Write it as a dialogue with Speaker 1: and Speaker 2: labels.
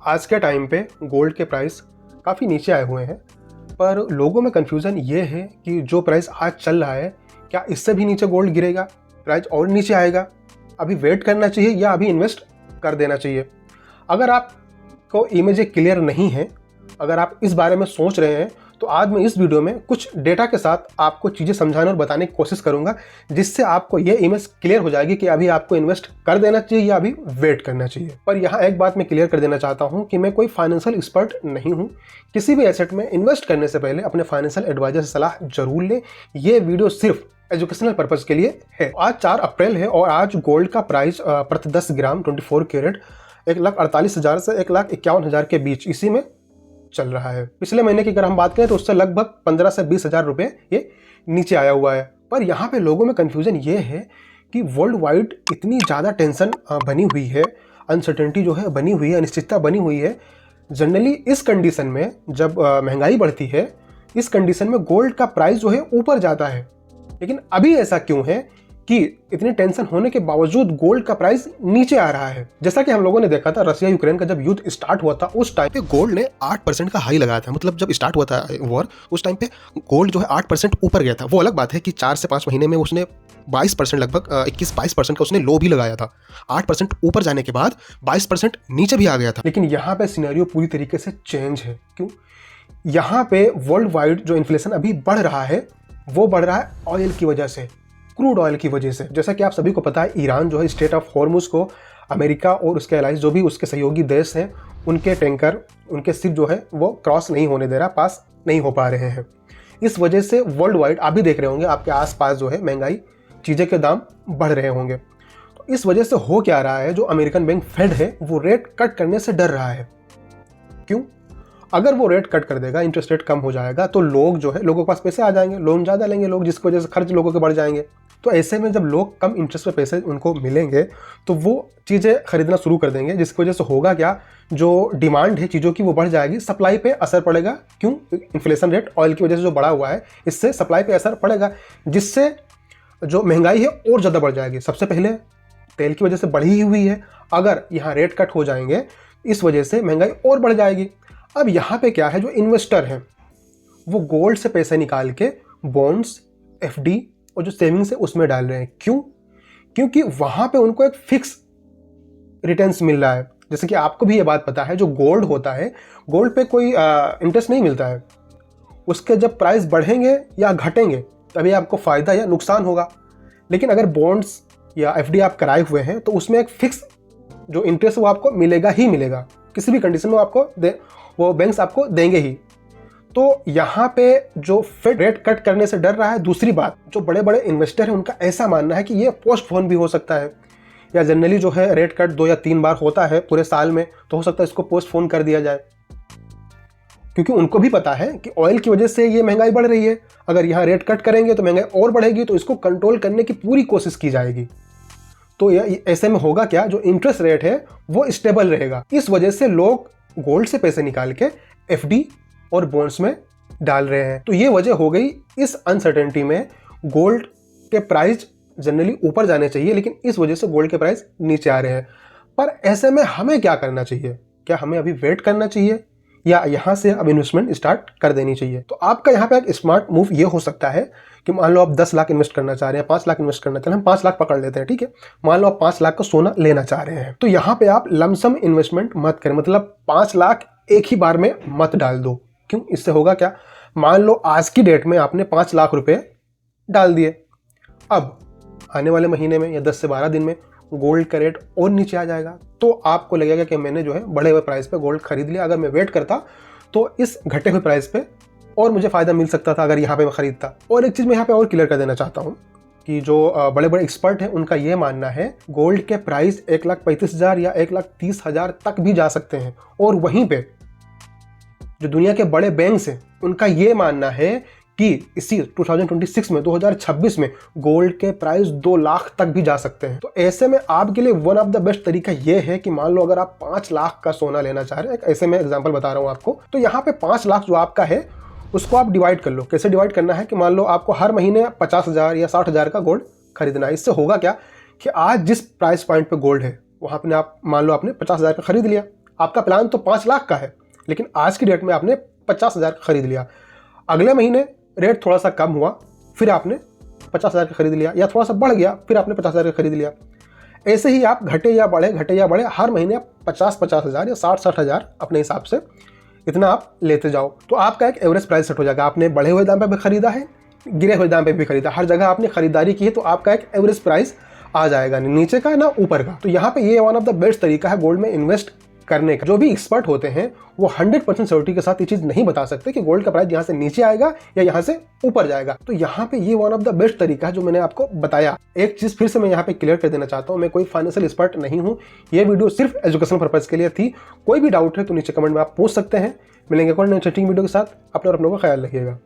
Speaker 1: आज के टाइम पे गोल्ड के प्राइस काफ़ी नीचे आए हुए हैं, पर लोगों में कन्फ्यूज़न ये है कि जो प्राइस आज चल रहा है क्या इससे भी नीचे गोल्ड गिरेगा, प्राइस और नीचे आएगा, अभी वेट करना चाहिए या अभी इन्वेस्ट कर देना चाहिए। अगर आपको इमेज क्लियर नहीं है, अगर आप इस बारे में सोच रहे हैं, तो आज मैं इस वीडियो में कुछ डेटा के साथ आपको चीज़ें समझाने और बताने की कोशिश करूंगा, जिससे आपको ये इमेज क्लियर हो जाएगी कि अभी आपको इन्वेस्ट कर देना चाहिए या अभी वेट करना चाहिए। पर यहाँ एक बात मैं क्लियर कर देना चाहता हूँ कि मैं कोई फाइनेंशियल एक्सपर्ट नहीं हूँ। किसी भी एसेट में इन्वेस्ट करने से पहले अपने फाइनेंशियल एडवाइजर से सलाह जरूर लें। ये वीडियो सिर्फ एजुकेशनल पर्पज के लिए है। आज 4 अप्रैल है और आज गोल्ड का प्राइस प्रति 10 ग्राम 24 कैरेट 1,48,000 से 1,51,000 के बीच इसी में चल रहा है। पिछले महीने की अगर हम बात करें तो उससे लगभग 15 से 20 हज़ार रुपये ये नीचे आया हुआ है। पर यहाँ पे लोगों में कन्फ्यूजन ये है कि वर्ल्ड वाइड इतनी ज़्यादा टेंशन बनी हुई है, अनसर्टेनिटी जो है बनी हुई है, अनिश्चितता बनी हुई है। जनरली इस कंडीशन में जब महंगाई बढ़ती है, इस कंडीशन में गोल्ड का प्राइस जो है ऊपर जाता है। लेकिन अभी ऐसा क्यों है कि इतनी टेंशन होने के बावजूद गोल्ड का प्राइस नीचे आ रहा है? जैसा कि हम लोगों ने देखा था, रशिया यूक्रेन का जब युद्ध स्टार्ट हुआ था उस टाइम पे गोल्ड ने 8% का हाई लगाया था। मतलब जब स्टार्ट हुआ था वॉर, उस टाइम पे गोल्ड जो है 8% ऊपर गया था। वो अलग बात है कि 4 से 5 महीने में उसने 22%, लगभग 21-22% का उसने लो भी लगाया था। 8% ऊपर जाने के बाद 22% नीचे भी आ गया था। लेकिन यहाँ पे सिनेरियो पूरी तरीके से चेंज है। क्यों? यहाँ पे वर्ल्ड वाइड जो इन्फ्लेशन अभी बढ़ रहा है, वो बढ़ रहा है ऑयल की वजह से, क्रूड ऑयल की वजह से। जैसा कि आप सभी को पता है, ईरान जो है स्टेट ऑफ हॉर्मुज को अमेरिका और उसके अलाइज जो भी उसके सहयोगी देश हैं, उनके टैंकर, उनके शिप जो है वो क्रॉस नहीं होने दे रहा, पास नहीं हो पा रहे हैं। इस वजह से वर्ल्ड वाइड आप भी देख रहे होंगे, आपके आसपास जो है महंगाई, चीज़ें के दाम बढ़ रहे होंगे। तो इस वजह से हो क्या रहा है, जो अमेरिकन बैंक फेड है वो रेट कट करने से डर रहा है। क्यों? अगर वो रेट कट कर देगा, इंटरेस्ट रेट कम हो जाएगा, तो लोग जो है, लोगों के पास पैसे आ जाएंगे, लोन ज़्यादा लेंगे लोग, जिसकी वजह से खर्च लोगों के बढ़ जाएंगे। तो ऐसे में जब लोग कम इंटरेस्ट पे पैसे उनको मिलेंगे तो वो चीज़ें खरीदना शुरू कर देंगे, जिसकी वजह से होगा क्या, जो डिमांड है चीज़ों की वो बढ़ जाएगी, सप्लाई पे असर पड़ेगा। क्यों? इन्फ्लेशन रेट ऑयल की वजह से जो बढ़ा हुआ है, इससे सप्लाई पे असर पड़ेगा, जिससे जो महंगाई है और ज़्यादा बढ़ जाएगी। सबसे पहले तेल की वजह से बढ़ी हुई है, अगर यहाँ रेट कट हो जाएंगे इस वजह से महंगाई और बढ़ जाएगी। अब यहाँ पे क्या है, जो इन्वेस्टर हैं वो गोल्ड से पैसे निकाल के बॉन्ड्स, एफडी और जो सेविंग्स है उसमें डाल रहे हैं। क्यों? क्योंकि वहां पे उनको एक फिक्स रिटर्न्स मिल रहा है। जैसे कि आपको भी ये बात पता है, जो गोल्ड होता है, गोल्ड पे कोई इंटरेस्ट नहीं मिलता है। उसके जब प्राइस बढ़ेंगे या घटेंगे तभी आपको फायदा या नुकसान होगा। लेकिन अगर बॉन्ड्स या एफडी आप कराए हुए हैं तो उसमें एक फिक्स जो इंटरेस्ट वो आपको मिलेगा ही मिलेगा, किसी भी कंडीशन में आपको वो बैंक्स आपको देंगे ही। तो यहाँ पे जो फेड रेट कट करने से डर रहा है। दूसरी बात, जो बड़े बड़े इन्वेस्टर हैं उनका ऐसा मानना है कि ये पोस्टपोन भी हो सकता है, या जनरली जो है रेट कट 2 या 3 बार होता है पूरे साल में, तो हो सकता है इसको पोस्टपोन कर दिया जाए। क्योंकि उनको भी पता है कि ऑयल की वजह से ये महंगाई बढ़ रही है, अगर यहाँ रेट कट करेंगे तो महंगाई और बढ़ेगी, तो इसको कंट्रोल करने की पूरी कोशिश की जाएगी। तो ऐसे में होगा क्या, जो इंटरेस्ट रेट है वो स्टेबल रहेगा। इस वजह से लोग गोल्ड से पैसे निकाल के एफडी और बॉन्ड्स में डाल रहे हैं। तो ये वजह हो गई। इस अनसर्टेनिटी में गोल्ड के प्राइस जनरली ऊपर जाने चाहिए, लेकिन इस वजह से गोल्ड के प्राइस नीचे आ रहे हैं। पर ऐसे में हमें क्या करना चाहिए? क्या हमें अभी वेट करना चाहिए या यहाँ से अब इन्वेस्टमेंट स्टार्ट कर देनी चाहिए? तो आपका यहाँ पे एक स्मार्ट मूव ये हो सकता है कि मान लो आप 10 लाख इन्वेस्ट करना चाह रहे हैं, 5 लाख इन्वेस्ट करना चाह रहे हैं, हम 5 लाख पकड़ लेते हैं, ठीक है। मान लो आप 5 लाख का सोना लेना चाह रहे हैं, तो यहाँ पे आप लमसम इन्वेस्टमेंट मत करें, मतलब 5 लाख एक ही बार में मत डाल दो। क्यों? इससे होगा क्या, मान लो आज की डेट में आपने 5 लाख रुपए डाल दिए, अब आने वाले महीने में या 10 से 12 दिन में गोल्ड का रेट और नीचे आ जाएगा, तो आपको लगेगा कि मैंने जो है बढ़े हुए प्राइस पे गोल्ड खरीद लिया। अगर मैं वेट करता तो इस घटे हुए प्राइस पे और मुझे फायदा मिल सकता था अगर यहाँ पे मैं खरीदता। और एक चीज़ मैं यहाँ पे और क्लियर कर देना चाहता हूँ कि जो बड़े बड़े एक्सपर्ट हैं उनका ये मानना है गोल्ड के प्राइस 1,35,000 या 1,30,000 तक भी जा सकते हैं। और वहीं पे जो दुनिया के बड़े बैंक्स हैं उनका ये मानना है कि इसी 2026 में, 2026 में गोल्ड के प्राइस 2 लाख तक भी जा सकते हैं। तो ऐसे में आपके लिए वन ऑफ द बेस्ट तरीका ये है कि मान लो अगर आप 5 लाख का सोना लेना चाह रहे हैं, ऐसे में एग्जांपल बता रहा हूं आपको, तो यहाँ पे 5 लाख जो आपका है उसको आप डिवाइड कर लो। कैसे डिवाइड करना है कि मान लो आपको हर महीने 50,000 या 60,000 का गोल्ड खरीदना है। इससे होगा क्या कि आज जिस प्राइस पॉइंट पे गोल्ड है वहां पे आप मान लो आपने 50,000 का खरीद लिया, आपका प्लान तो 5 लाख का है, लेकिन आज की डेट में आपने 50,000 का खरीद लिया। अगले महीने रेट थोड़ा सा कम हुआ, फिर आपने 50,000 का खरीद लिया, या थोड़ा सा बढ़ गया, फिर आपने 50,000 का खरीद लिया। ऐसे ही आप घटे या बढ़े हर महीने आप 50,000 या 60,000 अपने हिसाब से इतना आप लेते जाओ, तो आपका एक एवरेज प्राइस सेट हो जाएगा। आपने बढ़े हुए दाम पे भी खरीदा है, गिरे हुए दाम पे भी खरीदा, हर जगह आपने खरीदारी की है, तो आपका एक एवरेज प्राइस आ जाएगा, नीचे का ना ऊपर का। तो यहाँ पे ये वन ऑफ द बेस्ट तरीका है गोल्ड में इन्वेस्ट करने का। जो भी एक्सपर्ट होते हैं वो 100% श्योरिटी के साथ ये चीज़ नहीं बता सकते कि गोल्ड का प्राइस यहाँ से नीचे आएगा या यहाँ से ऊपर जाएगा। तो यहाँ पे ये वन ऑफ द बेस्ट तरीका है जो मैंने आपको बताया। एक चीज़ फिर से मैं यहाँ पे क्लियर कर देना चाहता हूँ, मैं कोई फाइनेंशियल एक्सपर्ट नहीं हूँ, ये वीडियो सिर्फ एजुकेशन पर्पज के लिए थी। कोई भी डाउट है तो नीचे कमेंट में आप पूछ सकते हैं। मिलेंगे कोई नई वीडियो के साथ। अपने और अपनों का ख्याल रखिएगा।